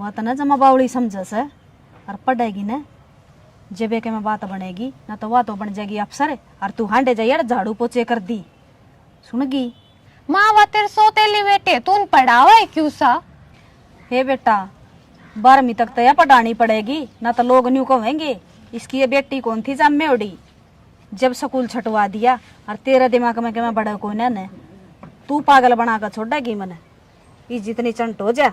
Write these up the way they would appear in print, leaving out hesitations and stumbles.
वह तो न जमा बावड़ी समझस है और पढ़ेगी न जब के में बात बनेगी ना तो वह तो बन जाएगी अफसर और तू हांडे जाइए झाड़ू पोछे कर दी सुनगी। माँ वह तेरे सोतेली बेटे तू पढ़ावा है क्यों सा? हे बेटा 12वीं तक तो यह पढ़ानी पड़ेगी ना तो लोग न्यू कहेंगे इसकी ये बेटी कौन थी जम्मे उड़ी जब स्कूल छटवा दिया और तेरा दिमाग में क्या बड़ा को न तू पागल बना कर छोड़ेगी मैंने ये जितनी चंट हो जा।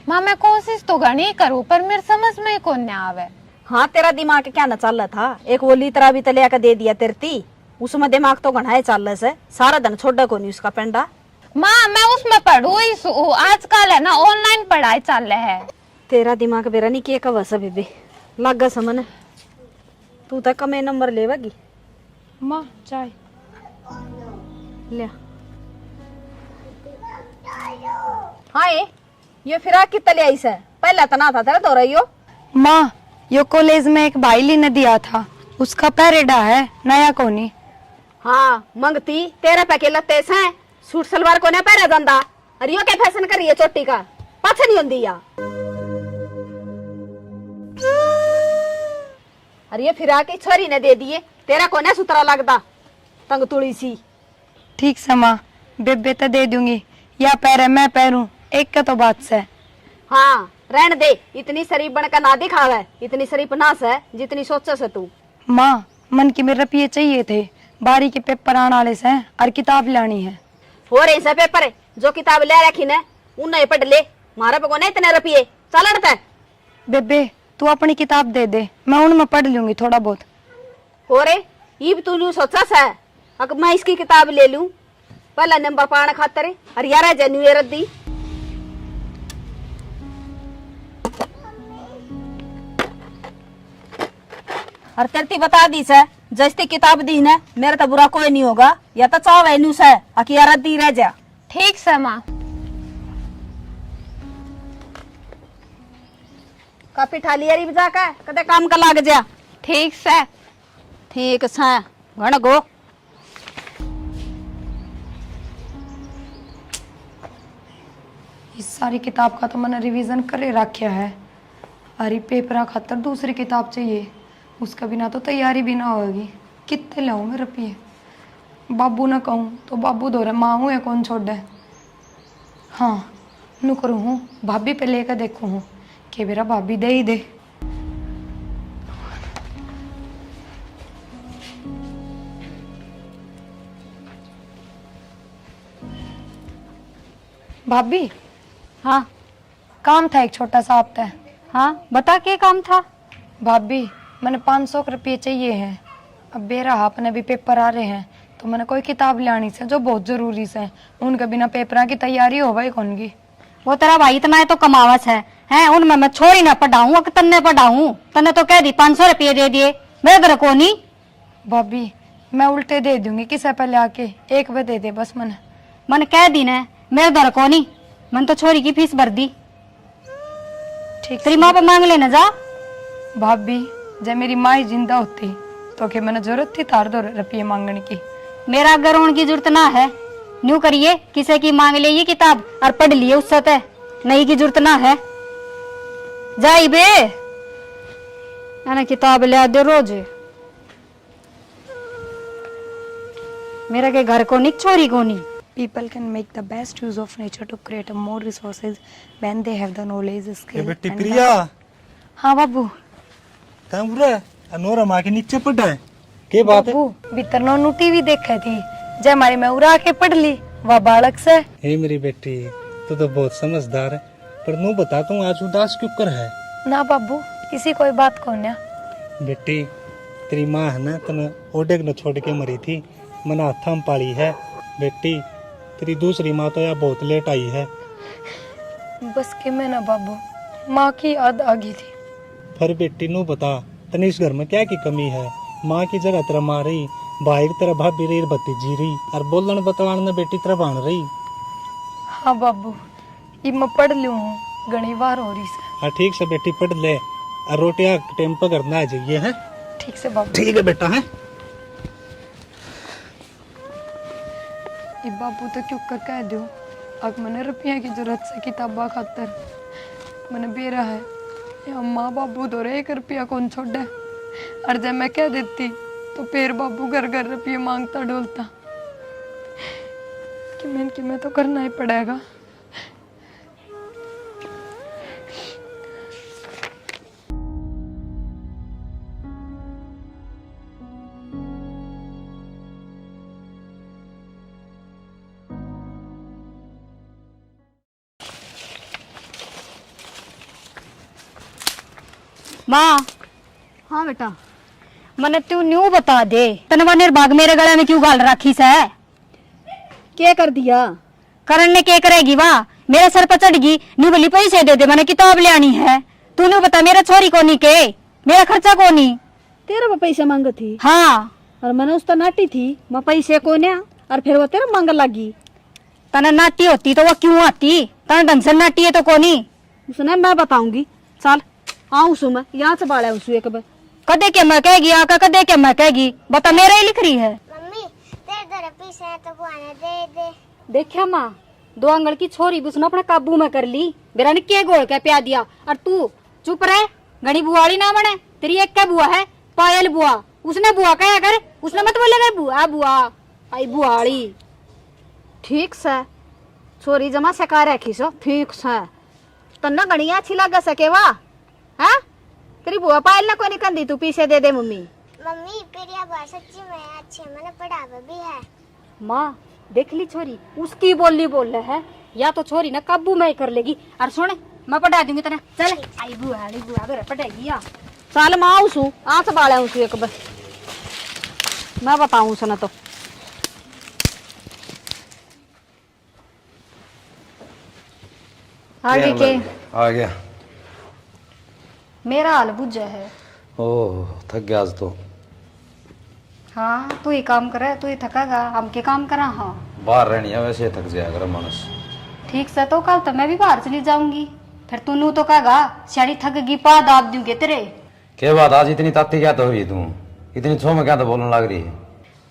माँ मैं कोशिश तो घनी करूँ पर मेरे समझ में कौन न आवे। हाँ तेरा दिमाग क्या न चल रहा था एक वो लीतरा भी तलिया का दे दिया तेरती उसमें दिमाग तो घना चल रहा है सारा दिन छोड़ा को नहीं उसका पेंडा। माँ मैं उसमें पढ़ू ही आजकल है ना ऑनलाइन पढ़ाई चल रहा है। तेरा दिमाग बेरा नहीं किए कब सब बेबे लग समन तू तो कमे नंबर लेवेगी। माँ चाय ले हाँ ये फिराक की तले आई से पहला तना था तेरा दो रही हो। माँ यो कॉलेज में एक भाईली ने दिया था उसका पैरेडा है नया कोनी। हाँ मंगती तेरे पैके लत्ते से सूट सलवार को ने पहरा दंदा अरे यो क्या फैशन कर रही है चोटी का पाछ नहीं होंदी या अरे ये फिराक की छोरी ने दे दिए तेरा को ने सुतरा लगदा तंग तुड़ी सी। ठीक से माँ बेबे तो दे दूंगी या पैरे मैं पैरूं एक का तो बात से। हाँ रहन दे इतनी शरीफ बनकर ना दिखावे इतनी शरीफ ना से जितनी सोचे से तू। माँ मन की मेरे रुपये चाहिए थे बारी के पेपर आने वाले से और किताब लानी है। हो रही से पेपर है जो किताब ले रखी ने उन्हें पढ़ ले मारे पे को नहीं इतने रुपये चल अड़ता है। बेबे तू अपनी किताब दे दे मैं उनमें पढ़ लूंगी थोड़ा बहुत। हो रे ये तू लू सोचा सा अगर मैं इसकी किताब ले लूं पहला नंबर पाने खातर और यार जन्यू रद्दी और तेरती बता दी से जैसी किताब दी ने मेरा तो बुरा कोई नहीं होगा या तो चाव है न्यू से अकी यार रद्दी रह जा। ठीक से माँ काफी ठाली यारी बजा का कदे काम का लाग जा। ठीक से ठीक से घण गो इस सारी किताब का तो मैंने रिवीजन करे रखा है अरे पेपर खातर दूसरी किताब चाहिए उसका बिना तो तैयारी भी ना होगी कितने लाऊं मैं रुपये। बाबू ना कहूँ तो बाबू दो रहे माँ हूँ या कौन छोड़ दे। हाँ नू करूँ हूँ भाभी पे लेकर देखूँ हूँ कि मेरा भाभी दे ही दे। भाभी हाँ काम था एक छोटा सा आपका। हाँ बता के काम था। भाभी मैंने 500 रुपये चाहिए हैं अब बेरा अपने भी पेपर आ रहे हैं तो मैंने कोई किताब लानी से जो बहुत जरूरी से उनके बिना पेपर की तैयारी हो भाई कौन की। वो तेरा भाई इतना है तो कमावस है हैं उनमें मैं छोड़ी ना पढ़ाऊं तन्ने पढ़ाऊं तन्ने तो कह दी 500 रुपये दे दिए मेरे घर को नहीं। भाभी मैं उल्टे दे दूंगी किसे पहले आके एक बार दे दे बस मन कह दी ना मेरे घर को नहीं मन तो छोरी की फीस भर दी। ठीक तेरी माँ पे मांग लेना जा। भाभी जब मेरी माँ ही जिंदा होती तो क्या मैंने जरूरत थी तार 2 रुपये मांगने की। मेरा अगर रोने की जरूरत ना है न्यू करिए किसी की मांग ले ये किताब और पढ़ लिए उससे तय नहीं की जरूरत ना है जाई बे मैंने किताब ले दे रोज मेरा के घर को नहीं छोरी को नहीं। People can make the best use of nature to create a more resources when they have the knowledge, skill. बेटी प्रिया हाँ बाबू कहाँ बुरा है अनोरा माँ के नीचे पड़ा है के बात है। बाबू भीतर नो टीवी देखा थी जय हमारी मैं उड़ा के पढ़ ली वह बालक से। हे मेरी बेटी तू तो बहुत समझदार है पर नू बताता हूँ आज उदास क्यों कर है। ना बाबू किसी कोई बात को ना बेटी तेरी माँ है ना तने ओडे न छोड़ के मरी थी मना हाथा में पाली है। बेटी तेरी दूसरी माँ तो यार बहुत लेट आई है। बस के मैं ना बाबू माँ की याद आ गई थी। फिर बेटी नू बता तने इस घर में क्या की कमी है। माँ की जगह तेरा माँ रही भाई की तरह भाभी रही भतीजी रही और बोलन बतवान ने बेटी तरह बन रही। हाँ बाबू ये मैं पढ़ लूँ हूँ घनी बार हो रही से। हाँ ठीक से बेटी पढ़ ले और रोटियां टाइम पर करना आ जाइए है। ठीक से बाबू। ठीक है बेटा है। बाबू तो क्यों कर कह दो अग मैंने रुपया की जरूरत से किताबा खातर मैंने बेरा है या माँ बाबू तो रे 1 रुपया कौन छोड़े। और जब मैं कह देती तो फिर बाबू घर घर रुपये मांगता डोलता कि मैं तो करना ही पड़ेगा। माँ, हाँ बेटा, मने तू न्यू बता दे, तनवा निर्भाग मेरे गले में क्यों गाल राखी से? क्या कर दिया? करण ने क्या करेगी वाह, मेरे सर पर चढ़गी। न्यू बोली पैसे दे दे, मैंने किताब ले आनी है। तू न्यू बता, मेरा छोरी को नहीं के, मेरा खर्चा को नहीं। तेरा वो पैसे मांग थी। हाँ, और मैंने उस नाटी थी, मैं पैसे को न्या, और फिर वो तेरा मांग लगी। तना नाटी होती तो वो क्यों आती? तना ढंग से नाटी है तो कोनी। उसने मैं बताऊंगी, चल आऊं सु मैं यहाँ से बाड़ा उसु एक बार। कदे के मैं कहेगी आका, कदे के मैं कहेगी, बता मेरा ही लिख रही है। मम्मी तेरे दर पीसे है तो बुआने दे दे। देखा माँ, 2 आंगल की छोरी भी उसने अपने काबू में कर ली। मेरा ने के गोल के प्या दिया, और तू चुप रहे। घनी बुआड़ी ना बने, तेरी एक क्या बुआ है? पायल बुआ। उसने बुआ कहा कर, उसने मत बोले कर बुआ बुआ आई बुआड़ी। ठीक से छोरी जमा सका रखी सो, ठीक से तन्ना गणिया अच्छी लगा सके वा। हाँ तेरी बुआ पायल ना कोनी कंदी, तू पीछे दे दे मम्मी। मम्मी प्रिया बात सच्ची में अच्छी मैंने पढ़ावा भी है। माँ देख ली छोरी, उसकी बोली बोल रहे है, या तो छोरी ना काबू में ही कर लेगी। और सुन, मैं पढ़ा दूंगी तेरा। चल आई बुआड़ी बुआ घर पढ़ेगी या। चल मैं आऊं सु, आज से बाड़ा उसु एक बार, मैं बताऊं सुना तो। आगे के आ गया। मेरा हाल बुझा है। ओह थक गया आज तो। हाँ तू ही काम करे, तू ही थकागा, हम के काम करा। हाँ बाहर रहनी है, वैसे थक जाया कर मानस। ठीक से, तो कल तो मैं भी बाहर चली जाऊंगी। फिर तू नू तो कहेगा शाड़ी थक गई, पा दाब दूंगे तेरे। क्या बात आज इतनी ताती क्या तो हुई तू? इतनी छो में क्या तो बोलने लग रही है?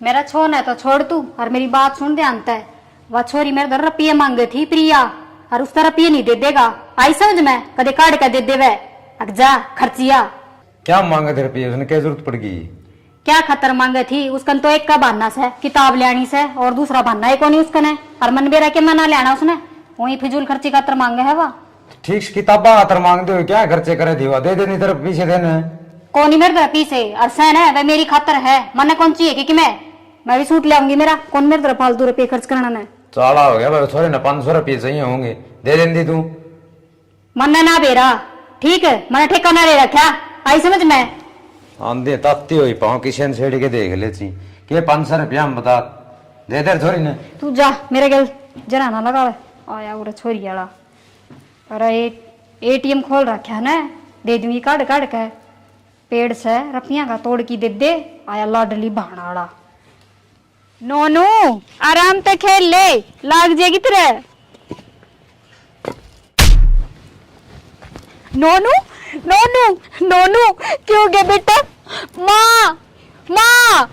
मेरा छोन है तो छोड़ तू, और मेरी बात सुन ध्यान से। वह छोरी मेरे घर रुपये मांगे थी प्रिया, और उसका रुपये नहीं दे देगा। आई समझ में, कदे काट के दे देवे। जा खर्चिया। क्या मांगे थे रुपये? उसने क्या जरूरत पड़ गई? क्या खतर मांगे थी? उसकन तो एक का बहाना से किताब ले आनी से, और दूसरा बहाना है कौन उसकने। और मन बेरा के मना ले आना उसने, वही फिजूल खर्ची खातर मांगे है वह। ठीक से किताबा खातर मांगते हो, क्या खर्चे करे थी? दे देनी तरफ पीछे देने कौन मेरे तरफ पीछे, और सहन है वह मेरी खातर है। मन कौन चाहिए कि मैं भी सूट ले आऊंगी। मेरा कौन मेरे तरफ फालतू रुपये खर्च करना है? चाला हो गया छोरे ने, 500 रुपये चाहिए होंगे, दे देनी तू। मन ना बेरा, ठीक है, मैंने ठेकाना ले रखा। आई समझ में? आंधी ताती हुई पाँव किशन छेड़ के देख लेती के 500 रुपया हम बता दे दे छोरी ने। तू जा मेरे गल जरा ना लगा। आया उरे छोरी वाला, अरे ATM खोल रखा है ना, दे दूंगी काट काट के। पेड़ से रपिया का तोड़ की दे दे। आया लाडली भाणाड़ा। नोनू आराम से खेल ले, लाग जाएगी तेरे। नोनू नोनू नोनू क्यों गए बेटा? माँ माँ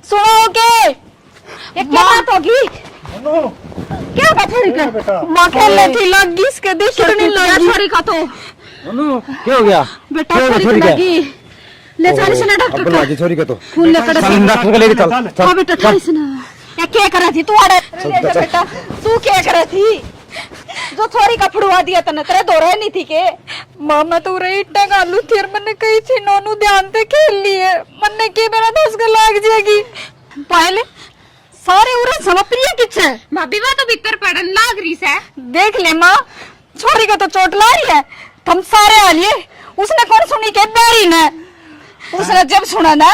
सुनो के, ये क्या बात होगी? क्या बात हो रही है? माँ खेल रही थी, लग गई इसके, देख कितनी लगी छोरी का। तो क्या हो गया बेटा छोरी लगी, ले चल इसने डॉक्टर का। छोरी का तो खून लेकर डॉक्टर को लेके चल। हाँ बेटा चल इसने। ये क्या कर रही थी तू? बेटा तू क्या कर रही थी? जो छोरी का फुड़वा दिया तने, तेरे दो रहे नहीं थी के? मामा तो रही इट्टा गालू थी, और मैंने कही थी नोनू ध्यान से खेल लिए। मैंने की मेरा 10 का लाग जाएगी। पहले सारे उरे समप्रिय किछ है। भाभी वो तो भीतर पड़न लाग रही है। देख ले माँ, छोरी का तो चोट ला रही है। हम सारे आ लिए, उसने कौन सुनी के? बैरी ने। उसने जब सुना ना,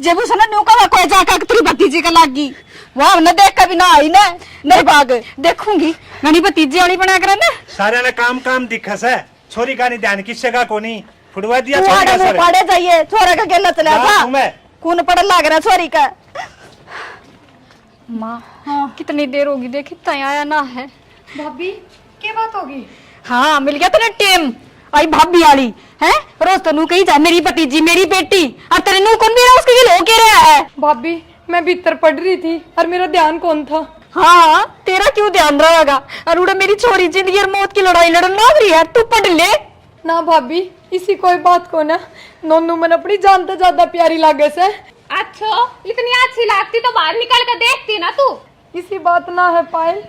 जब उसने न्यू का कोई जाकर तेरी भतीजी का लागी, वहां न देख कभी ना आई ना, नहीं भाग देखूंगी मैंने भतीजी वाली बना कर ना। सारे ने काम काम दिखस है, छोरी का नहीं ध्यान किससे का कोनी फुड़वा दिया। तू आड़े में पड़े जाइए, छोरे का गेला चला था, खून पड़ लग रहा छोरी का। माँ हाँ। कितनी देर होगी, देखी तय आया ना है। भाभी क्या बात होगी? हाँ मिल गया तेरा टेम। आई भाभी वाली है, रोज तो नू कही जा मेरी भतीजी मेरी बेटी, और तेरे नू कौन भी रहा उसके लिए हो के रहा है। भाभी मैं भीतर पढ़ रही थी और मेरा ध्यान कौन था? हाँ तेरा क्यों ध्यान रहेगा? और उड़े मेरी छोरी जिंदगी और मौत की लड़ाई लड़न लग रही है, तू पढ़ ले ना भाभी। इसी कोई बात को ना नोनू मन अपनी जान तो ज्यादा प्यारी लागे से। अच्छा, इतनी अच्छी लगती तो बाहर निकल कर देखती ना तू। इसी बात ना है पायल,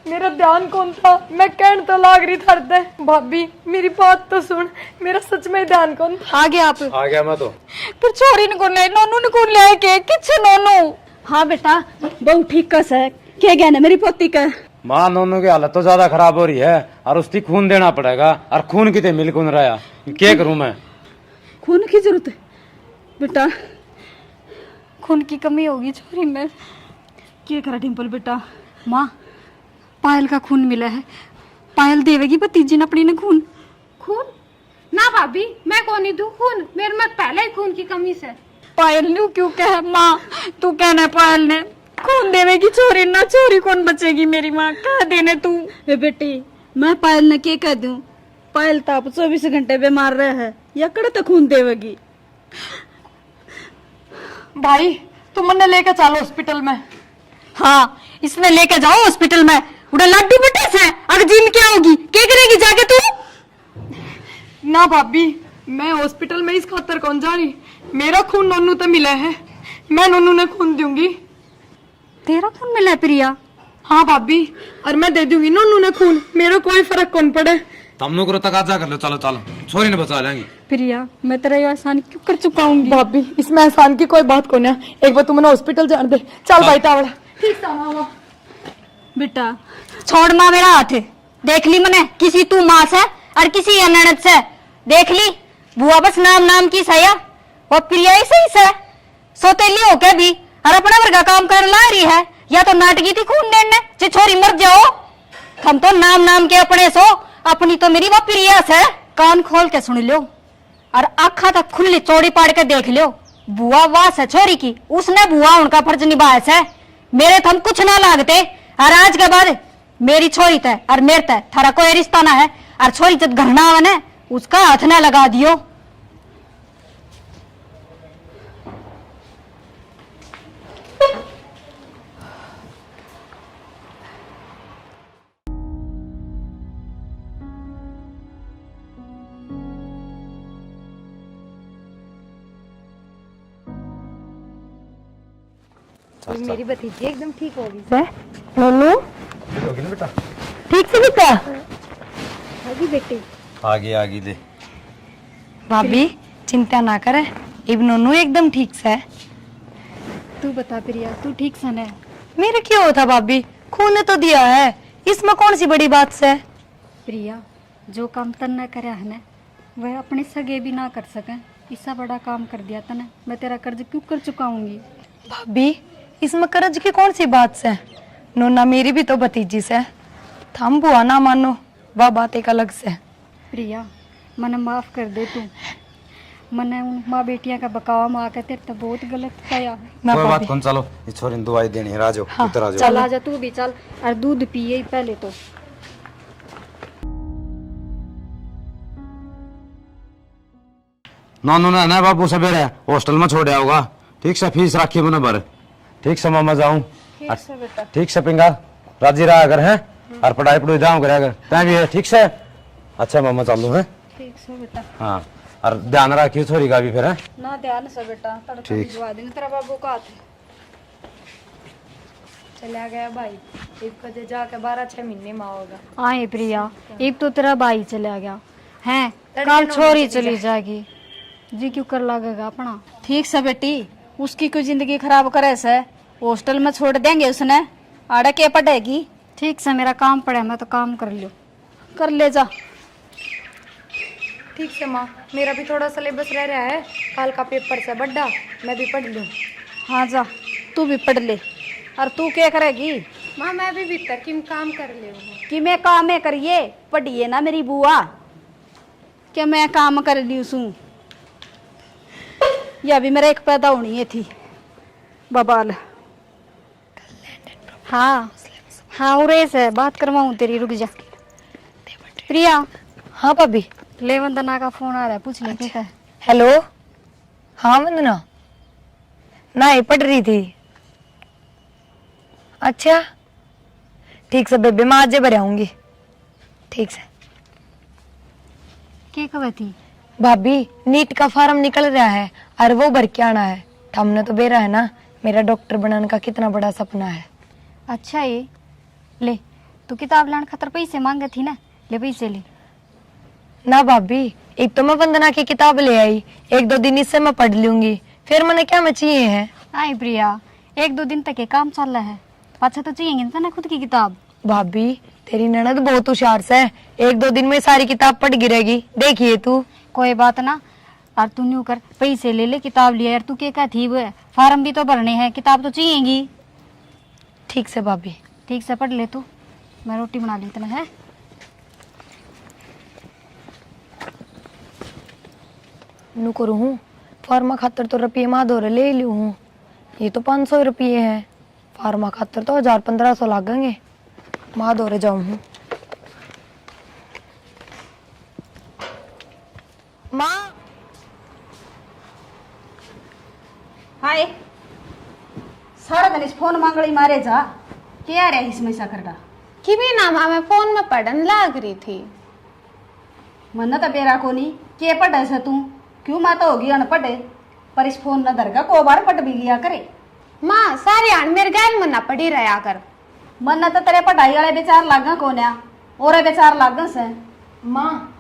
मेरा ध्यान कौन था, मैं कहन तो लाग रही थरते। भाभी मेरी बात तो सुन, मेरा सच में ध्यान कौन था। आ गया आप? आ गया मैं तो। फिर छोरी ने कौन ले, नोनू ने कौन ले के किच्छे नोनू? हाँ बेटा, बहुत ठीक कस है। क्या गया ना मेरी पोती का? माँ नोनू की हालत तो ज्यादा खराब हो रही है और उसकी खून देना पड़ेगा और खून कितने मिल कौन रहा, क्या करूं मैं? खून की जरूरत है बेटा, खून की कमी होगी छोरी में। क्या करा डिम्पल बेटा? माँ पायल का खून मिला है, पायल देवेगी भतीजी ने अपनी ने खून। खून? ना भाभी, मैं कौन ही दूं खून, मेरे में पहले ही खून की कमी से। पायल ने क्यों कहा? माँ तू कहना पायल ने खून देवेगी छोरी ना, छोरी कौन बचेगी मेरी माँ, कह देने तू। ए बेटी, मैं पायल ने क्या कह दूं? पायल तो आप 24 घंटे बीमार रहे है, या कड़े तो खून देवेगी। भाई तुम मन्ने लेके चलो हॉस्पिटल में। हाँ इसमें लेके जाओ हॉस्पिटल में, उड़ा लड्डू बटे से अगर जिम क्या होगी, क्या करेगी जाके तू? ना भाभी, मैं हॉस्पिटल में इस खातर कौन जा रही, मेरा खून नोनू तो मिला है, मैं नोनू ने खून दूंगी। तेरा खून मिला है प्रिया? हाँ भाभी, और मैं दे दूंगी नोनू ने खून, मेरा कोई फर्क कौन पड़े। तुम करो तकाजा कर लो, चलो चलो छोरी ने बचा लेंगे। प्रिया मैं तेरा ये एहसान क्यों कर चुका हूँ? भाभी इसमें एहसान की कोई बात को ना, एक बार तुमने हॉस्पिटल जान दे। चल भाई तावड़ा। ठीक था मामा। बेटा छोड़ माँ मेरा हाथ, देख ली मैंने, किसी तू माँ से और किसी अननत से देख ली। बुआ बस नाम नाम की सया, वो प्रिया ही सही से सोतेली हो के भी और अपना वर्गा काम कर ला रही है, या तो नाटकी थी खून देने जे छोरी मर जाओ। हम तो नाम नाम के अपने सो, अपनी तो मेरी वो प्रिया से। कान खोल के सुन लो और आखा तक खुली चौड़ी पाड़ के देख लो, बुआ वास है छोरी की, उसने बुआ उनका फर्ज निभाया से, मेरे थम कुछ ना लागते। और आज के बाद मेरी छोरी तय और मेरे तय थारा कोई रिश्ता ना है, और छोरी जब घर ना आवे उसका हाथ ना लगा दियो। मेरी भतीजी एकदम ठीक होगी सर। नोनू बेटा ठीक से बेटा? आगी बेटी आगे ले। भाभी चिंता ना करे, अब नोनू एकदम ठीक से। तू बता प्रिया, तू ठीक से है? मेरे क्यों होता भाभी, खून ने तो दिया है, इसमें कौन सी बड़ी बात से? प्रिया जो काम तन न करे है ना, वह अपने सगे भी ना कर सके, इससे बड़ा काम कर दिया तने, मैं तेरा कर्ज क्यों कर चुकाऊंगी? भाभी इसमें कर्ज की कौन सी बात से, नोना मेरी भी तो भतीजी से, थम बुआ ना मानो, वह बात एक अलग से। प्रिया मने माफ कर दे तू, मने उन माँ बेटिया का बकावा माँ के तेरे तो बहुत गलत किया। कोई बात कौन, चलो इस छोरी ने दवाई देनी है, राजो उतर आ जाओ। चल आजा तू भी चल, और दूध पिए पहले तो। नोनू ने ना बाबू सवेरे हॉस्टल में छोड़ा होगा, ठीक से फीस रखी मैंने भर, ठीक से मामा जाऊं, ठीक से पिंगा राजी रहा अगर है, और पढ़ाई पढ़ाई जाऊं करे अगर तय भी है, ठीक से। अच्छा मामा चालू है, ठीक से बेटा। हाँ और ध्यान रखियो छोरी का भी फिर है ना, ध्यान से बेटा, तड़का भिजवा देंगे तेरा बाबू का हाथ। चला गया भाई, एक बजे जाके 12-6 महीने में आओगा। आए प्रिया, एक तो तेरा भाई चला गया है, कल छोरी चली जाएगी, जी क्यों कर लगेगा अपना। ठीक से बेटी, उसकी कोई जिंदगी खराब करे से, हॉस्टल में छोड़ देंगे उसने, आड़े के पड़ेगी। ठीक से मेरा काम पड़े, मैं तो काम कर लो, कर ले जा। ठीक से माँ, मेरा भी थोड़ा सिलेबस रह रहा है, कल का पेपर से बड्डा, मैं भी पढ़ लूँ। हाँ जा, तू भी पढ़ ले। और तू क्या करेगी? माँ मैं भी भीतर किम काम कर ले कि मैं काम है करिए, पढ़िए ना मेरी बुआ, क्या मैं काम कर ली उसू, या भी मेरा एक पैदा होनी है थी बबाल। हाँ हाँ उरे से बात करवाऊँ तेरी, रुक जा। प्रिया। हाँ भाभी। ले वंदना का फोन आ रहा है, पूछ ले क्या है। हेलो। हाँ वंदना, ना ये पढ़ रही थी। अच्छा ठीक से बेबे, मैं आज भर आऊंगी। ठीक से क्या खबर थी? भाभी, नीट का फार्म निकल रहा है और वो भर के आना है। हमने तो बेरा है ना, मेरा डॉक्टर बनाने का कितना बड़ा सपना है। अच्छा, ये ले, तू किताब लाने खातर पैसे मांगे थी ना, ले पैसे ले। ना भाभी, एक तो मैं वंदना की किताब ले आई, 1-2 दिन इससे मैं पढ़ लूंगी, फिर मैंने क्या मैं चाहिए है। आई प्रिया, 1-2 दिन तक ये काम चल रहा है, अच्छा तो चाहिए ना खुद की किताब। भाभी, तेरी ननद बहुत होशियार से है, 1-2 दिन में सारी किताब पढ़ गिरेगी, देखिए तू। कोई बात ना, और तू न्यू कर, पैसे ले ले, किताब लिया यार, तू क्या थी वो, फार्म भी तो भरने हैं, किताब तो चाहिएगी। ठीक से भाभी। ठीक से पढ़ ले तू, मैं रोटी बना ली इतना है। नू करू हूँ फार्मा खातर तो रुपये माँ दो ले लू हूँ, ये तो 500 रुपये है, फार्मा खातर तो 1000-1500 लागेंगे। माँ दो जाऊँ हूँ। माँ, हाय, सारा दिन इस फोन मांगड़ी मारे जा, क्या रहा इसमें सकरडा? कि भी ना मैं फोन में पढ़ने लग रही थी। मन तो बेरा को नहीं, के पढ़े से तू, क्यों मैं तो होगी अनपढ़े, पर इस फोन न दरगा को बार पढ़ भी लिया करे। माँ सारी आन मेरे गैल मना पड़ी रहा कर। मन तो तेरे पढ़ाई वाले बेचार लागा कोन्या, और बेचार लागा से। माँ,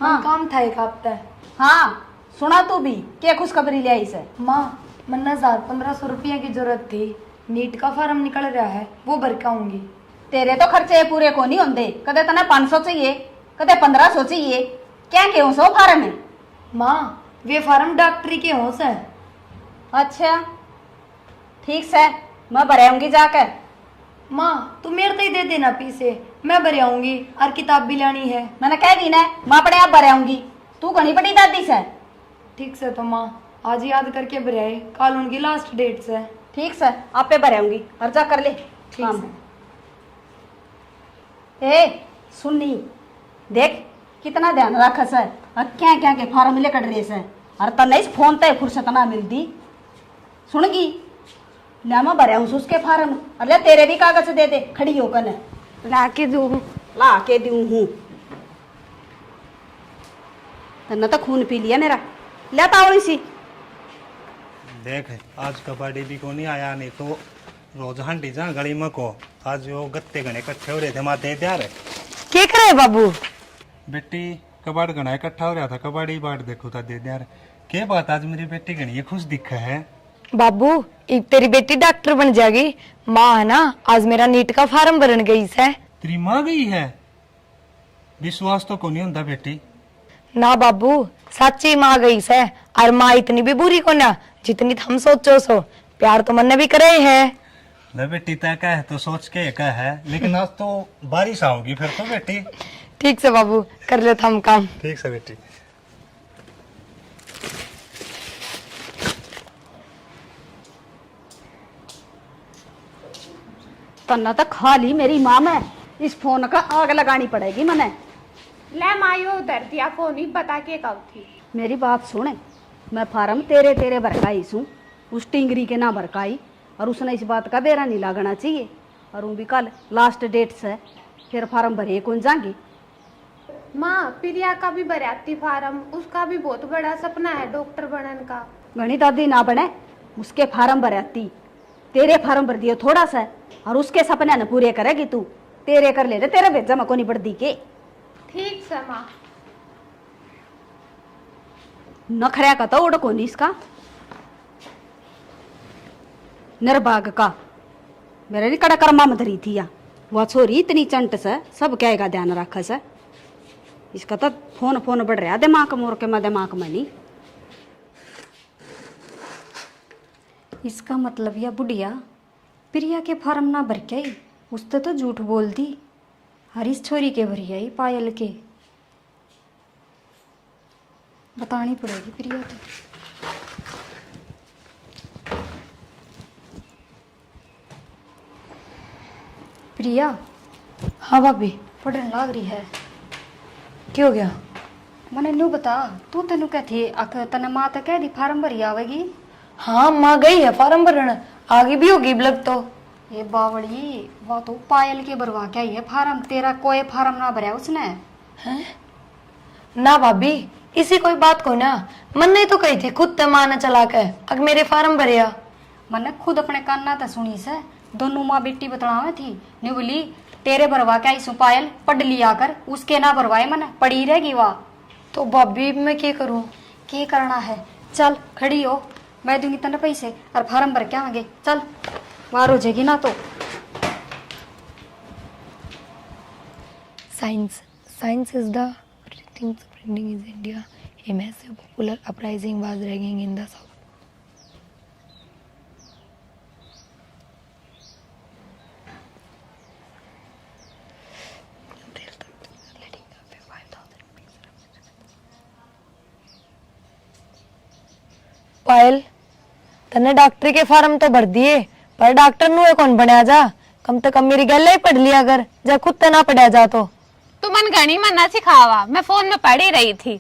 हाँ काम था एक हफ्ता। हाँ, सुना तू भी, क्या खुशखबरी ले आई से? माँ, मन्ना 1000-1500 रुपये की जरूरत थी, नीट का फार्म निकल रहा है, वो भर के आऊंगी। तेरे तो खर्चे पूरे को नहीं होंगे, कदे तने 500 चाहिए, कदे 1500 चाहिए, क्या क्यों सो फार्म है? माँ, वे फार्म डॉक्टरी के हो से। अच्छा ठीक से, मैं भराऊंगी जाकर। माँ, तू मेरे तो ही दे देना पीसे, मैं भर आऊंगी और किताब भी लानी है। मैंने कह दी ना, मैं अपने आप भराऊंगी, तू घनी बड़ी दादी से। ठीक से तो माँ, आज याद करके भर आए, कल उनकी लास्ट डेट से। ठीक से, आप पे भराऊंगी और जा कर ले काम। ए सुननी, देख कितना ध्यान रखा से, और क्या क्या के फार्म लेकर रहे से, और तने इस फोन ते फुर्सत ना मिलती, सुनगी ले मैं भराऊं उसके फार्म, अरे तेरे भी कागज दे दे, खड़ी होकर ला के दूँ। ला के दूं हूँ, तन्ना तो खून पी लिया मेरा, ले तावड़ी सी। देख, आज कबाड़ी भी को नहीं आया, नहीं तो रोज हंडी जा गली में को, आज वो गत्ते गणे इकट्ठे हो रहे थे, माँ दे दिया रे। क्या करे बाबू? बेटी कबाड़ गणा इकट्ठा हो रहा था, कबाड़ी बाट देखो था, दे दिया रे। क्या बात, आज मेरी बेटी गणी खुश दिखा है। बाबू, एक तेरी बेटी डॉक्टर बन जाएगी। माँ है ना, आज मेरा नीट का फार्म भरन गई से। तेरी माँ गई है? विश्वास तो को नहीं होता बेटी। ना बाबू, सच्ची माँ गई से, और माँ इतनी भी बुरी को ना जितनी हम सोचो सो, प्यार तो मन भी करे है। ले बेटी तय का है तो सोच के का है, लेकिन आज तो बारिश आओगी फिर तो बेटी। ठीक से बाबू, कर लेता हम काम। ठीक से बेटी। तन्ना तो खा ली मेरी माँ में, इस फोन का आग लगानी पड़ेगी मने। ले मायो उधर दिया फोन ही बता के कब थी। मेरी बात सुने, मैं फार्म तेरे तेरे भरकाई सू, उस टिंगरी के ना भरकाई, और उसने इस बात का बेरा नहीं लगना चाहिए, और वो भी कल लास्ट डेट से फिर फार्म भरे कौन जाएंगी। माँ, प्रिया का भी भराती फार्म, उसका भी बहुत बड़ा सपना है डॉक्टर बनने का। घनी दादी ना बने, उसके फार्म भराती, तेरे फार्म भर दियो थोड़ा सा, और उसके सपने न पूरे करेगी तू, तेरे कर ले, तेरे भेजा में को नहीं बढ़ दी के। ठीक से माँ। नखरा का तो उड़ को नहीं इसका, निर्भाग का, मेरे कड़ा कर्मा में धरी थी या वह छोरी इतनी चंट से, सब क्या का ध्यान रखा से, इसका तो फोन फोन बढ़ रहा दिमाग मोर के, मैं दिमाग में नहीं। इसका मतलब यह बुढ़िया प्रिया के फार्म ना भर के आई, उसने तो झूठ बोल दी, हरीश छोरी के भरी आई पायल के। बतानी पड़ेगी प्रिया को। प्रिया, हाँ भाभी। पढ़ने लाग रही है। क्या हो गया? मने न्यू बता, तू तेनू क्या थी अख तने माँ तो कह दी फार्म भरी आवेगी। हाँ, माँ गई है फार्म भरन, आगे भी होगी ब्लग तो। ये बावड़ी वो तो पायल के भरवा के आई है फार्म, तेरा कोई फार्म ना भरा उसने। ना भाभी इसी कोई बात को ना, मन ने तो कही थी खुद ते माँ ने चला के अग मेरे फार्म भरिया। मैंने खुद अपने काना था सुनी से, दोनों माँ बेटी बतलावे थी, नहीं बोली तेरे भरवा के आई सु पायल, पढ़ लिया कर, उसके ना भरवाए मैंने पड़ी रहेगी वहाँ। तो भाभी मैं क्या करूं? क्या करना है, चल खड़ी हो, मैं दूंगी तेने पैसे और फार्म भर के आएंगे, चल बाहर हो जाएगी ना तो। Science is the things spreading in India. A massive popular uprising was raging in the south. पायल तने डॉक्टर के फार्म तो भर दिए, पर डॉक्टर नु कौन बनया जा, कम से कम मेरी गल ही पढ़ लिया कर, जब खुद ते ना पढ़या जा तो। तू मन गणी मना सिखावा, मैं फोन में पढ़ी रही थी।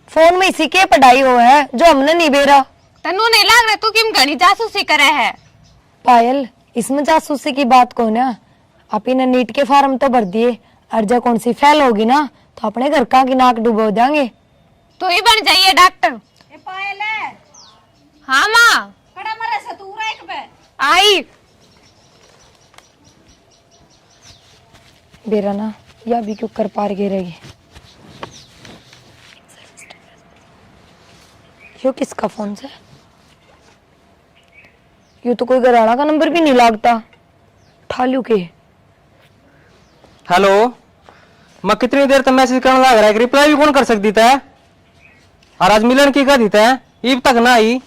फोन में इसी के पढ़ाई हो है जो हमने नहीं बेरा। तनु नहीं लग रहा तू किम गणी जासूसी करे है। पायल इसमें जासूसी की बात कौन है, आप ने नीट के फार्म तो भर दिए, और जब कौन सी फेल होगी ना तो अपने घर का की नाक डुबो देंगे। तू ही बन जाइए डॉक्टर। पायल है हाँ माँ कड़ा मरे से तू एक पे आई। बेरा ना या भी क्यों कर पार गिरेगी। यो किसका फोन से? यो तो कोई घराना का नंबर भी नहीं लागता। ठालू के। हेलो, मैं कितनी देर तक मैसेज करने लग रहा है, रिप्लाई भी कौन कर सकती था? और आज मिलन की कर देता है, ईब तक ना आई।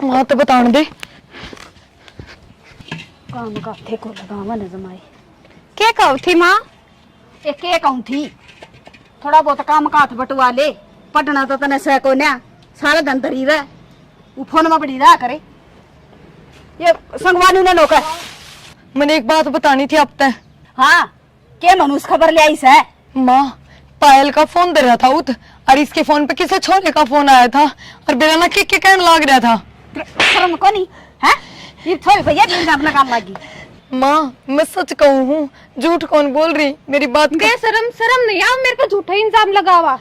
माँ तो बताने दे। काम का थे को लगा मन जमाई क्या कहू थी माँ? एक एक कहूं थी, थोड़ा बहुत काम का हाथ बटवा ले, पढ़ना तो तने से को ना सारा दिन तरी रह, वो फोन में पड़ी रहा करे। ये संगवानी ने नौकर। मैंने एक बात बतानी थी अब तक। हाँ के मनुष्य खबर ले आई से? माँ पायल का फोन दे रहा था उत, और इसके फोन पे किसी छोरे का फोन आया था, और बेराना के कहने लग रहा था। शर्म को नहीं है? ये थोड़ी भैया इल्जाम लगाने लगी। माँ मैं सच कहूँ हूँ, झूठ कौन बोल रही, मेरी बात का। शर्म नहीं आओ, मेरे पे झूठा इल्जाम लगावा।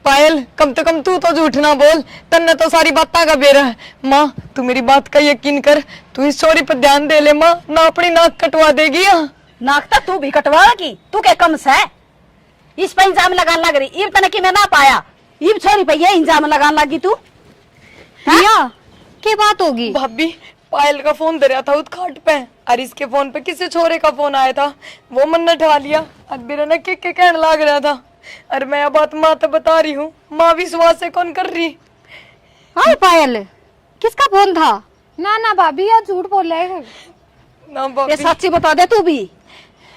पायल कम से कम तू तो झूठ ना बोल, तन्ने तो सारी बातें का बेरा है। माँ तू मेरी बात का यकीन कर, तू इस चोरी पर ध्यान दे ले माँ, ना अपनी नाक कटवा देगी। नाक तो तू भी कटवा की, तू के कम से इस पे इल्जाम लगाने लग रही। ईब तने कि मैं ना पाया, ईब छोरी पे ये इल्जाम लगाने लगी तू। भैया क्या बात होगी? भाभी पायल का फोन दे रहा था उस खाट पे, और इसके फोन पे किसी छोरे का फोन आया था, वो मन ने उठा लिया, और मेरा ना के कहने लग रहा था। और मैं बात माँ तो बता रही हूँ, माँ विश्वास से कौन कर रही। हाँ पायल किसका फोन था? ना ना भाभी यार झूठ बोल रहे हैं। ना ये भाभी सच्ची बता दे तू भी।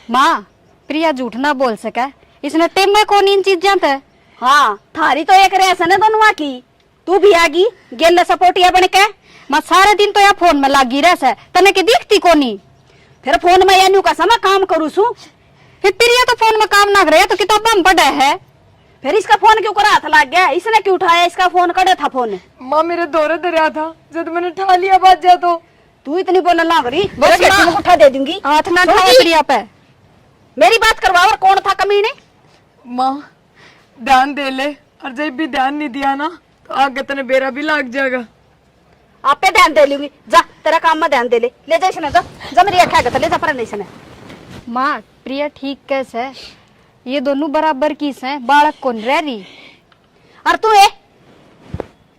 माँ प्रिया झूठ ना बोल सके, इसने टेम में कौन इन चीजें थे। हाँ थारी तो एक रेसन है दोनों की, तू भी आगी गेल सपोर्टिया बन के। मैं सारे दिन तो यहाँ फोन में लागी रह, तने के दिखती कोनी। फिर फोन में यानी का समय काम करू सू, फिर प्रिया तो फोन में काम ना करे तो किताब में पढ़े है। फिर इसका फोन क्यों करा हाथ लग गया? इसने क्यों उठाया? इसका फोन करे था फोन। माँ मेरे दौरे दे रहा था, जब मैंने उठा लिया बात जा तो। तू इतनी बोलने लग रही, उठा दे दूंगी। हाथ ना उठाओ प्रिया पे। मेरी बात करवा, और कौन था कमीने? माँ ध्यान दे ले, और जब भी ध्यान नहीं दिया ना तो आगे तने बेरा भी लग जाएगा। आप पे ध्यान दे लूंगी, जा तेरा काम में ध्यान दे ले जा इसने, जा मेरी अखा गत ले जा पर नहीं इसने। माँ प्रिया ठीक कैसे, ये दोनों बराबर किस हैं, बालक कौन रह रही। और तू ए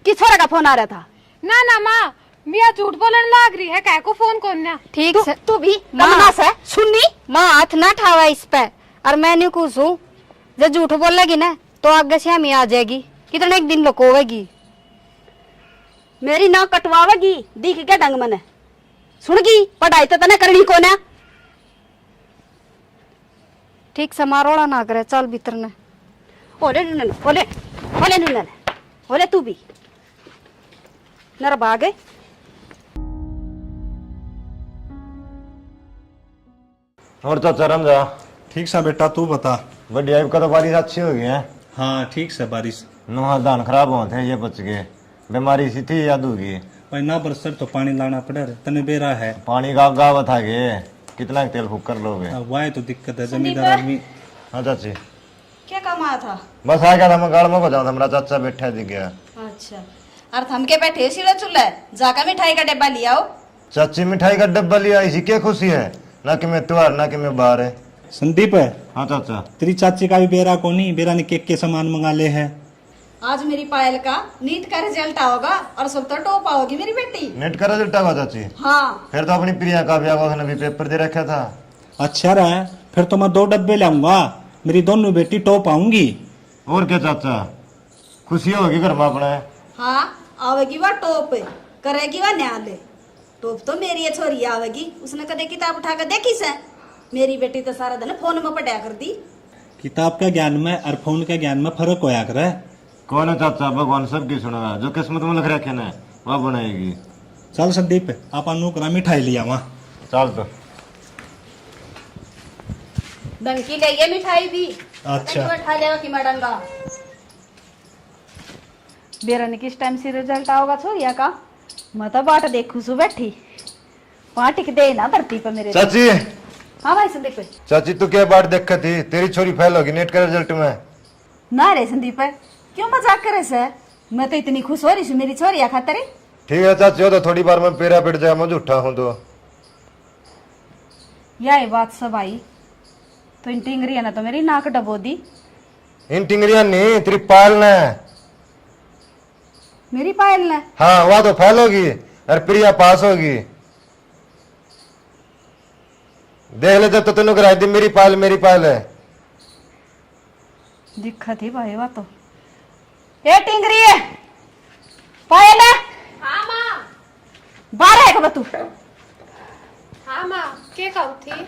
किस छोरा का फोन आ रहा था? ना ना माँ मिया झूठ बोलने लग रही है, काय को फोन कौन ना। ठीक से तू भी माँ। कमना से सुननी। माँ हाथ ना ठावा इस पे, और मैं नहीं कुछ हूँ, जब झूठ बोलेगी ना तो आगे से हमें आ जाएगी, कितने एक दिन लकोवेगी। मेरी नाक कटवावेगी, दिख के ढंग मने सुनगी, पढ़ाई तो तने करनी को ना। ठीक से मारोड़ा ना करे, चल भीतर ने। ओले नुनन ओले ओले नुनन ओले तू भी नर भागे। और तो चरम जा ठीक सा बेटा, तू बता। बढ़िया, का तो बारिश अच्छी हो गई है। हाँ ठीक से बारिश। नुहा धान खराब हुए थे, ये बच गए। बीमारी सी थी याद होगी। भाई ना बरसर तो पानी लाना पड़ा रे, तने बेरा है। पानी का गावा था गे, कितना तेल फूक कर लोगे। अब वाह तो दिक्कत है, जमींदार आदमी। हाँ चाची, क्या काम आया था? बस आ गया था, मैं गाड़ में को जाऊँ, हमारा चाचा बैठा दिख गया। अच्छा, और थम के बैठे सिरा चूल्हा जाकर मिठाई का डब्बा लिया आओ। चाची मिठाई का डब्बा लिया, इसी क्या खुशी है, ना कि मैं त्योहार ना कि मैं बाहर है। संदीप है, हाँ चाचा, तेरी चाची का भी बेरा को नहीं, बेरा ने केक के सामान मंगा ले है। आज मेरी पायल का नीट का रिजल्ट आओगा और सब तो टॉप आओगी मेरी बेटी। नेट का रिजल्ट आगा चाची? हाँ। फिर तो अपनी प्रिया का भी आगा, भी पेपर दे रखा था। अच्छा रहा, फिर तो मैं 2 डब्बे लाऊंगा, मेरी दोनों बेटी टॉप आऊंगी। और क्या चाचा, खुशी होगी घर में अपने। हाँ, आवेगी वह टॉप, करेगी वह न्याले। टॉप तो मेरी ये छोरी आवेगी, उसने कदे किताब उठा कर देखी से। मेरी बेटी तो सारा दिन फोन में पढ़ा कर दी। किताब का ज्ञान में और फोन के ज्ञान में फर्क होया करे। कौन है चाचा, भगवान सबकी सुनेगा, जो किस्मत में लिख रखे ना वह बनाएगी। चल संदीप, आप अनुकरा मिठाई लिया वहाँ। चल तो डंकी ले ये मिठाई भी। अच्छा, बैठा जाएगा कि मडंगा। बेरा ने किस टाइम से रिजल्ट आओगा छोरिया का? मैं तो बाट देखू सु बैठी, वहाँ टिक दे ना धरती पर मेरे। चाची, हाँ भाई संदीप। चाची तू क्या बात देख थी, तेरी छोरी फेल होगी नेट का रिजल्ट में। ना रे संदीप, क्यों मजाक करे से? मैं तो इतनी खुश हो रही हूँ मेरी छोरिया खातर। ठीक है चाची, हो तो थोड़ी बार में पेरा पिट जाए, मैं झूठा हूँ तो। यह बात सब आई तो इन टिंगरिया ने तो मेरी नाक डबो दी। इन टिंगरिया नहीं, तेरी पायल ने। मेरी पायल ने? हाँ, वह तो फेल होगी और प्रिया पास होगी। देख ले, जब तो तेनों कराई दी, मेरी पायल है। दिक्कत ही भाई वह तो। ए टिंगरी है, पायल है? हाँ माँ। बारह है कब तू? हाँ माँ, क्या कहू थी?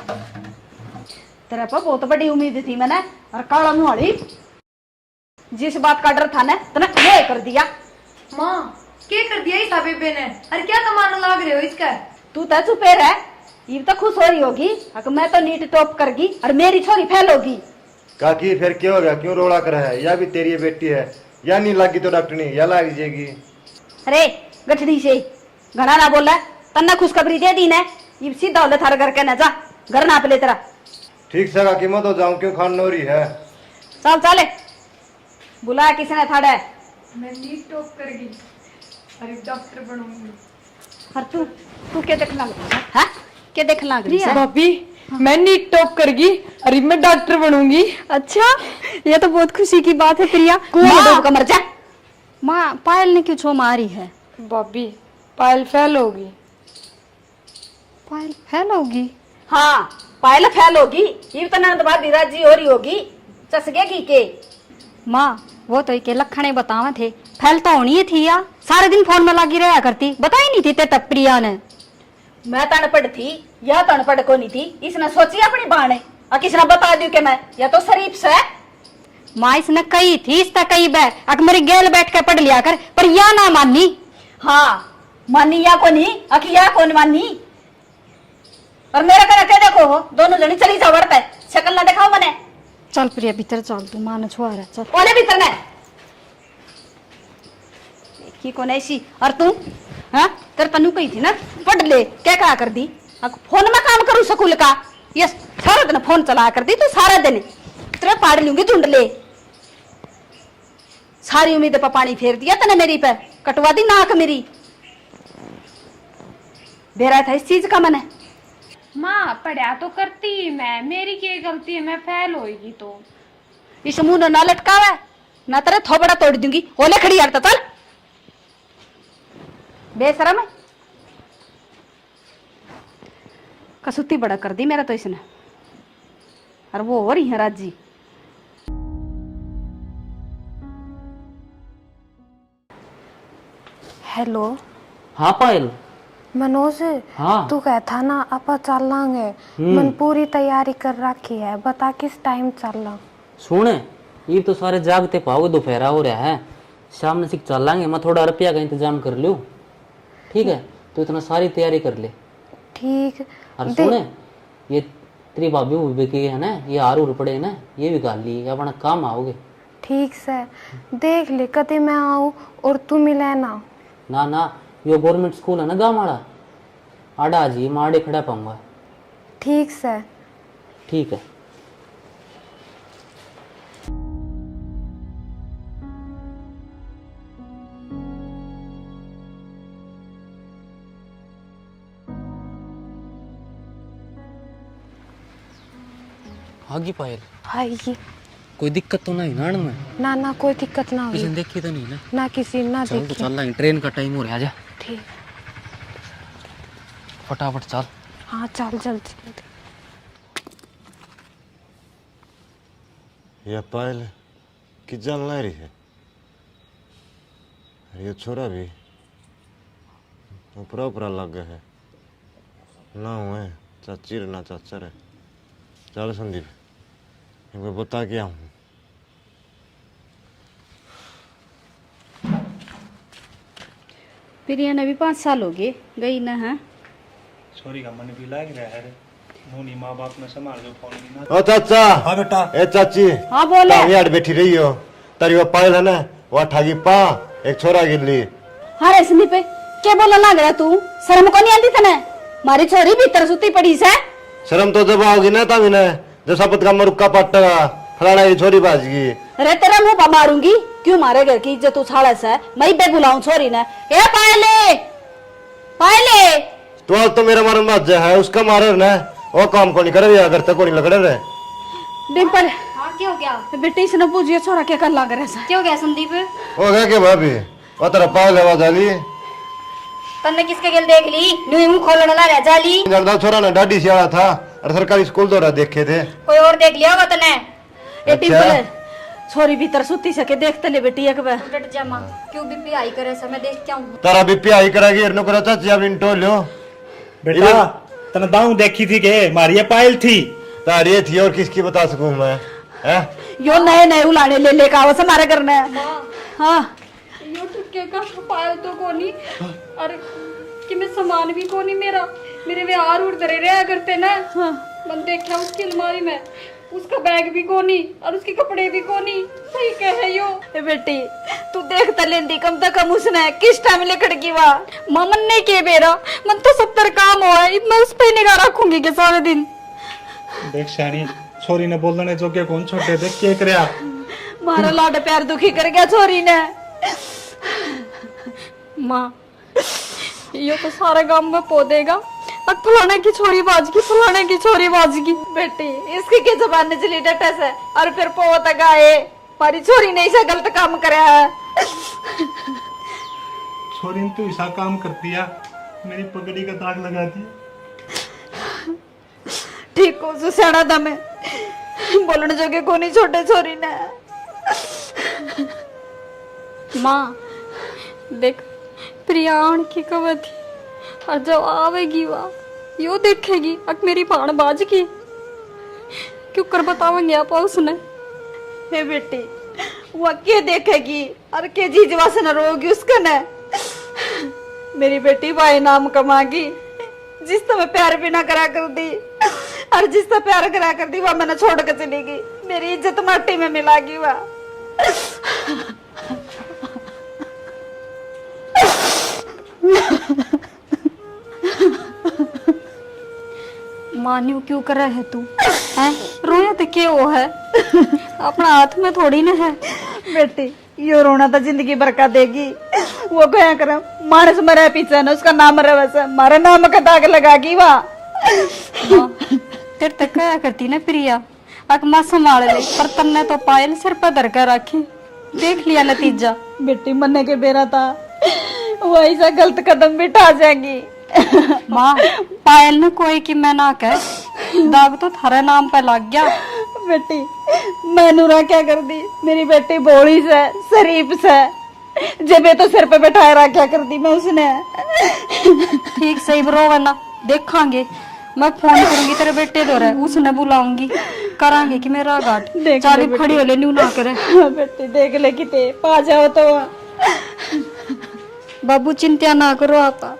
तेरे पर बहुत बड़ी उम्मीद थी मैंने, और काला मुहाड़ी जिस बात का डर था ना तूने ये कर दिया। माँ, क्या कर दिया इस बेबे ने? अरे क्या तमाना लाग रहे हो इसका? तू तो चुपे रह, ये तो खुश हो रही होगी अगर मैं तो नीट टॉप करगी और मेरी छोरी फेल होगी। काकी फिर क्या हो गया, क्यों रोड़ा कर है? या भी तेरी बेटी है, या नहीं लागी तो डॉक्टर नहीं, या लाग जाएगी। अरे गठड़ी से घना ना बोला, तन्ना खुशखबरी दे दी ने, ये सीधा होले थारा घर के ना जा, घर ना पे तेरा। ठीक से काकी, मैं तो जाऊं, क्यों खान नोरी है। चल चले, बुलाया किसी ने थाड़ा? मैं नीट टॉप करेगी, अरे डॉक्टर बनूंगी। और तू क्या देखना है? क्या देखना लग रही है? भाभी, मैं नीट टॉप करेगी, अरे मैं डॉक्टर बनूंगी। अच्छा, ये तो बहुत खुशी की बात है प्रिया। कुएं में डूब कर मर जा। माँ, पायल ने क्यों छो मारी है? भाभी, पायल फेल होगी। पायल फेल होगी? हाँ, पायल फेल होगी, ये तो नंद भाभी राजी हो रही होगी, चसगेगी के। माँ, वो तो के लखने बतावे थे, फेल तो होनी ही थी या सारे दिन फोन में लगी रहा करती, बताई नहीं थी ते प्रिया ने। मैं तो अनपढ़ थी, यह तो अनपढ़ को नहीं थी, इसने सोची अपनी बाणे और किसने बता दी कि मैं या तो शरीफ से। माँ इसने कही थी, इसका कही अक मेरी गेल बैठ के पढ़ लिया कर, पर या ना मानी। हाँ, मानी या को नहीं, अकिया कौन मानी? और मेरा कर के देखो हो, दोनों जनी चली जाओ बढ़ते, शक्ल ना दिखाओ मने। चल प्रिया भीतर चल, तू माँ ने छुआ रहा। चल ओले भीतर ने की कौन ऐसी? और तू हाँ, तेरे तनु कही थी ना पढ़ ले, क्या कर दी? फोन में काम करूँ स्कूल का, ये सारा दिन फोन चला कर दी तू, सारा दिन तेरे पाड़ लूंगी ढूंढ ले। सारी उम्मीद पर पानी फेर दिया तने मेरी पे, कटवा दी नाक मेरी। बेरा था इस चीज का मैंने। माँ, पढ़ा तो करती मैं, मेरी क्या गलती है, मैं फेल होएगी तो। इस मुंह ना लटकावे ना, तेरे थोबड़ा तोड़ दूंगी। ओले खड़ी यार, चल बेशरम है, कसुती बड़ा कर दी मेरा तो इसने, और वो हो रही है राजी। हेलो। हाँ पायल। मनोज, हाँ तू कहता ना आप चल लांगे, मन पूरी तैयारी कर रखी है, बता किस टाइम चलना? सुने, ये तो सारे जागते पाओगे, दोपहरा हो रहा है, शाम से चल लांगे, मैं थोड़ा रुपया का इंतजाम कर लूँ, ठीक है? तो इतना सारी तैयारी कर ले। ठीक। और सुने, ये तेरी भाभी की है ना, ये आरू पड़े ना, ये भी गाल ली, अपना काम आओगे। ठीक से देख ले कदे मैं आऊँ और तू मिले ना। ना ना यो गवर्नमेंट स्कूल है ना गाँव वाला, आड़ा जी माड़े खड़ा पाऊंगा। ठीक से। ठीक है। आगे पायल आएगी। कोई दिक्कत तो नहीं ना में? ना ना कोई दिक्कत ना किसी हुई। ने देखी तो नहीं ना? ना किसी ना चल तो देखी। चल रहा ट्रेन का टाइम हो रहा है, आजा ठीक। फटाफट चल। हाँ चल जल्दी। यह पायल कि जान ला रही है। ये छोरा भी ऊपरा ऊपरा लग गया है ना, हुए चाची ना चाचा रे। चल संदीप इनको बता के आऊँ। प्रिया ने भी 5 साल हो गए गई ना है। छोरी का मन भी लाग रहा है। नूनी माँ बाप ने संभाल जो फोन भी ना। ओ चाचा। हाँ बेटा। ए चाची। हाँ बोले। यार बैठी रही हो तारी वो पायल है ना, वो ठागी पा एक छोरा गिर ली। हाँ रे संदीप क्या बोला लग रहा तू? शर्म को नहीं आती तने? मारी छोरी भीतर सुती पड़ी से। शर्म तो जब आओगी ना तभी ना, जब शपथ का मरुक्का पट्टा फलाना ये छोरी बाज गई। अरे तेरा मुंह पर मारूंगी। क्यों मारे घर की इज्जत उछाड़ा से? मैं बे बुलाऊं छोरी ने। ए पायले पायले तो आज तो मेरा मारन बात है, उसका मारे ना वो काम को नहीं करे या घर तक को नहीं लग रहे। डिम्पल हाँ क्या हो गया? बेटी से न पूछिए छोरा क्या कर लग रहा है। क्या हो गया संदीप? हो गया क्या भाभी? वो तेरा पायल है जाली। तन्ने किसके गेल देख ली? न्यू मुंह खोलने ला रहा जाली। जरदा छोरा ने डाडी सियाड़ा था और सरकारी स्कूल दौरा देखे थे। कोई और देख लिया होगा तन्ने? ए डिम्पल छोरी भीतर सुती सके देखते ले बेटी एक बार। डट जा मां, क्यों बीपी आई करे ऐसा? मैं देख क्या हूं। तारा बीपी आई करेगी इरनो करा चाची अब इंटो लो। बेटा तने दाऊ देखी थी के मारिया पायल थी। तारी थी और किसकी बता सकूं मैं? हैं? यो नए नए उलाने ले लेकर आओ से मारे करना है। हाँ यो टुक्के का पायल तो कोनी और कि मैं सामान भी कोनी मेरा, मेरे व्यवहार उड़ते रहे करते ना। मन देखा उसकी अलमारी में, उसका बैग भी कोनी और उसके कपड़े भी कोनी। सही कहे यो। ए बेटी तू देख त लेंदी कम से कम उसने किस टाइम लेकर की वा। मामन ने के बेरा मन तो 70 काम हुआ है, मैं उस पे निगाह रखूंगी के सारे दिन। देख शानी छोरी ने बोलने जो के कौन छोटे देख के करया। मारा लाड प्यार दुखी कर गया छोरी ने। माँ यो तो सारे गांव में पो देगा, अब फलाने की छोरी बाजगी, फलाने की छोरी बाजगी। बेटी इसकी के जबान ने चली डटे से और फिर पो तक आए मारी छोरी ने ऐसा गलत काम कराया है। छोरी ने तो ऐसा काम कर दिया, मेरी पगड़ी का दाग लगा दिया। ठीक को सुसाड़ा था मैं बोलने जोगे को नहीं छोटे छोरी ने। माँ देख प्रियाण की कब थी और जब आवेगी वह यो देखेगी अक मेरी भाण बाज की क्यों कर बतावेंगे आप उसने। हे बेटी वो के देखेगी और के जीजवा से न रोगी उसका न। मेरी बेटी भाई नाम कमागी जिस तो मैं प्यार भी ना करा कर दी और जिस तो प्यार करा कर दी वह मैंने छोड़ कर चली गई। मेरी इज्जत माटी में मिलागी वह। मान्यू क्यों कर रहा है तू? हैं रोया तो क्या वो है? अपना हाथ में थोड़ी ना है। बेटी यो रोना तो जिंदगी बरका देगी। वो क्या करे मानस मरे पीछे न उसका नाम रहे वैसे मारे नाम का दाग लगागी वह। तेरे तक क्या करती ना प्रिया, अक मां संभाल ले पर तन्ने तो पायल सिर पर धर कर रखी। देख लिया नतीजा। बेटी मरने के बेरा था वो ऐसा गलत कदम भी उठा जाएगी। माँ पायल ने कोई की मैं ना कह, दाग तो थारे नाम पे लग गया। बेटी मैं नूरा क्या कर दी? मेरी बेटी भोली से शरीफ से जबे तो सिर पे बैठाए रहा क्या कर दी मैं उसने। ठीक सही बरो वरना देखांगे। मैं फोन करूंगी तेरे बेटे दो रहे उसने बुलाऊंगी करांगे कि मेरा घाट चाबी खड़ी हो ले न्यू ना करे। बेटी देख ले किते पा जाओ तो। बाबू चिंता ना करो आपा।